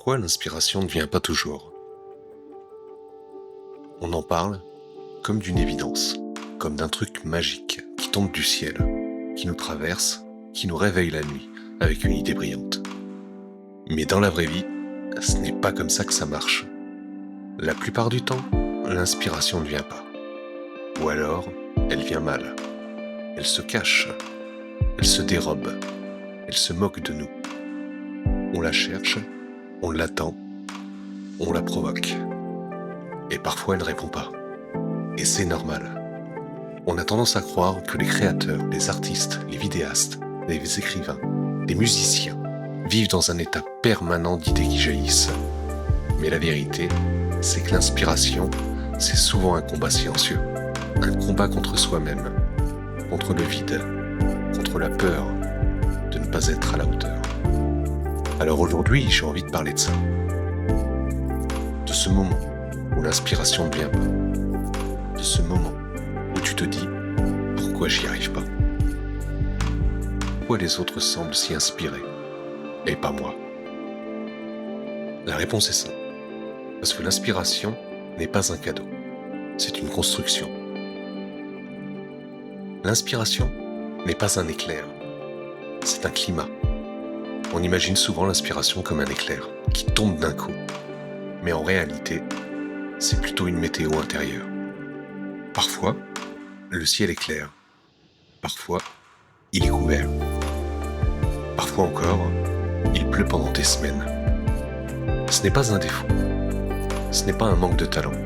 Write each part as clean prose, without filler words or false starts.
Pourquoi l'inspiration ne vient pas toujours? On en parle comme d'une évidence, comme d'un truc magique qui tombe du ciel, qui nous traverse, qui nous réveille la nuit avec une idée brillante. Mais dans la vraie vie, ce n'est pas comme ça que ça marche. La plupart du temps, l'inspiration ne vient pas. Ou alors, elle vient mal. Elle se cache, elle se dérobe, elle se moque de nous. On la cherche, on l'attend, on la provoque. Et parfois elle ne répond pas. Et c'est normal. On a tendance à croire que les créateurs, les artistes, les vidéastes, les écrivains, les musiciens vivent dans un état permanent d'idées qui jaillissent. Mais la vérité, c'est que l'inspiration, c'est souvent un combat silencieux. Un combat contre soi-même, contre le vide, contre la peur de ne pas être à la hauteur. Alors aujourd'hui, j'ai envie de parler de ça. De ce moment où l'inspiration ne vient pas. De ce moment où tu te dis « Pourquoi j'y arrive pas ?» Pourquoi les autres semblent s'y inspirer et pas moi? La réponse est simple. Parce que l'inspiration n'est pas un cadeau. C'est une construction. L'inspiration n'est pas un éclair. C'est un climat. On imagine souvent l'inspiration comme un éclair qui tombe d'un coup. Mais en réalité, c'est plutôt une météo intérieure. Parfois, le ciel est clair. Parfois, il est couvert. Parfois encore, il pleut pendant des semaines. Ce n'est pas un défaut. Ce n'est pas un manque de talent.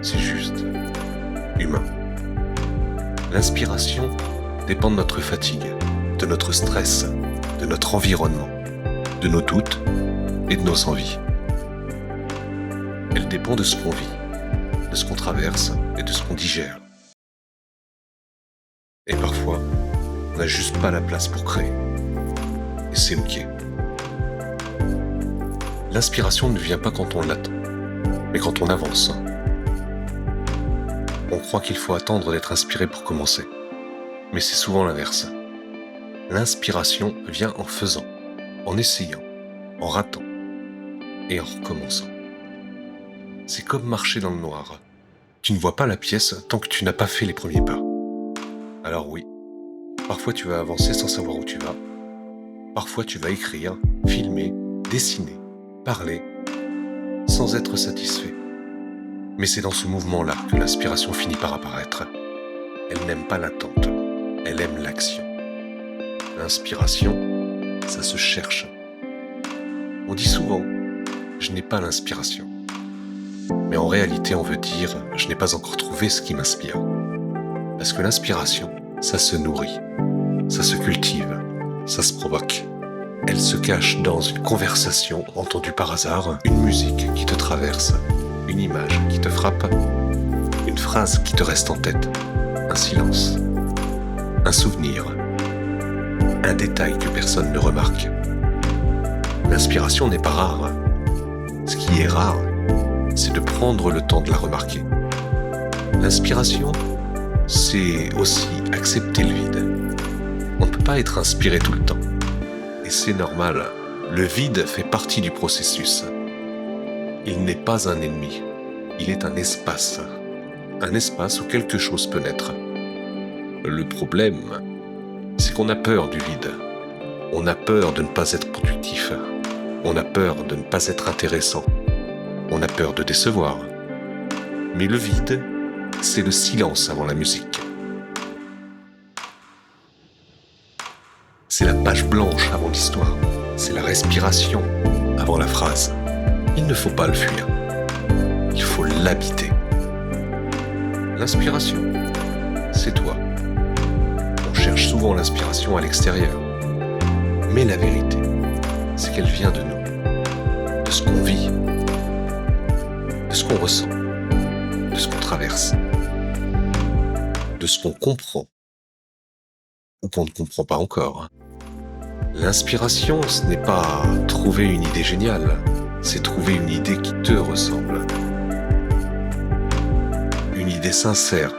C'est juste humain. L'inspiration dépend de notre fatigue, de notre stress, de notre environnement, de nos doutes et de nos envies. Elle dépend de ce qu'on vit, de ce qu'on traverse et de ce qu'on digère. Et parfois, on n'a juste pas la place pour créer. Et c'est ok. L'inspiration ne vient pas quand on l'attend, mais quand on avance. On croit qu'il faut attendre d'être inspiré pour commencer. Mais c'est souvent l'inverse. L'inspiration vient en faisant, en essayant, en ratant et en recommençant. C'est comme marcher dans le noir. Tu ne vois pas la pièce tant que tu n'as pas fait les premiers pas. Alors oui, parfois tu vas avancer sans savoir où tu vas. Parfois tu vas écrire, filmer, dessiner, parler, sans être satisfait. Mais c'est dans ce mouvement-là que l'inspiration finit par apparaître. Elle n'aime pas l'attente, elle aime l'action. L'inspiration, ça se cherche. On dit souvent « je n'ai pas l'inspiration ». Mais en réalité, on veut dire « je n'ai pas encore trouvé ce qui m'inspire ». Parce que l'inspiration, ça se nourrit, ça se cultive, ça se provoque. Elle se cache dans une conversation entendue par hasard, une musique qui te traverse, une image qui te frappe, une phrase qui te reste en tête, un silence, un souvenir, un détail que personne ne remarque. L'inspiration n'est pas rare. Ce qui est rare, c'est de prendre le temps de la remarquer. L'inspiration, c'est aussi accepter le vide. On ne peut pas être inspiré tout le temps. Et c'est normal, le vide fait partie du processus. Il n'est pas un ennemi, il est un espace où quelque chose peut naître. Le problème, c'est qu'on a peur du vide. On a peur de ne pas être productif. On a peur de ne pas être intéressant. On a peur de décevoir. Mais le vide, c'est le silence avant la musique. C'est la page blanche avant l'histoire. C'est la respiration avant la phrase. Il ne faut pas le fuir. Il faut l'habiter. L'inspiration, c'est toi. On cherche souvent l'inspiration à l'extérieur. Mais la vérité, c'est qu'elle vient de nous. De ce qu'on vit. De ce qu'on ressent. De ce qu'on traverse. De ce qu'on comprend. Ou qu'on ne comprend pas encore. L'inspiration, ce n'est pas trouver une idée géniale, c'est trouver une idée qui te ressemble. Une idée sincère.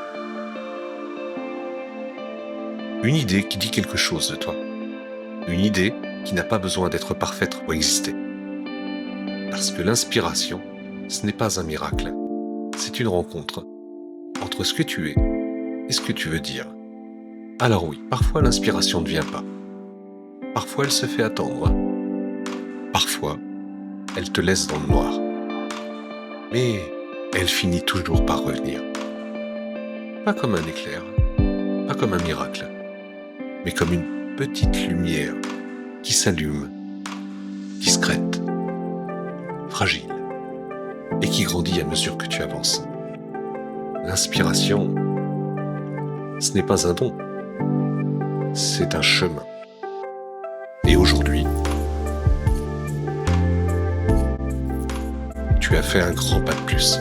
Une idée qui dit quelque chose de toi. Une idée qui n'a pas besoin d'être parfaite pour exister. Parce que l'inspiration, ce n'est pas un miracle. C'est une rencontre entre ce que tu es et ce que tu veux dire. Alors oui, parfois l'inspiration ne vient pas. Parfois elle se fait attendre. Parfois, elle te laisse dans le noir. Mais elle finit toujours par revenir. Pas comme un éclair, pas comme un miracle, mais comme une petite lumière qui s'allume, discrète, fragile, et qui grandit à mesure que tu avances. L'inspiration, ce n'est pas un don, c'est un chemin. Et aujourd'hui, tu as fait un grand pas de plus.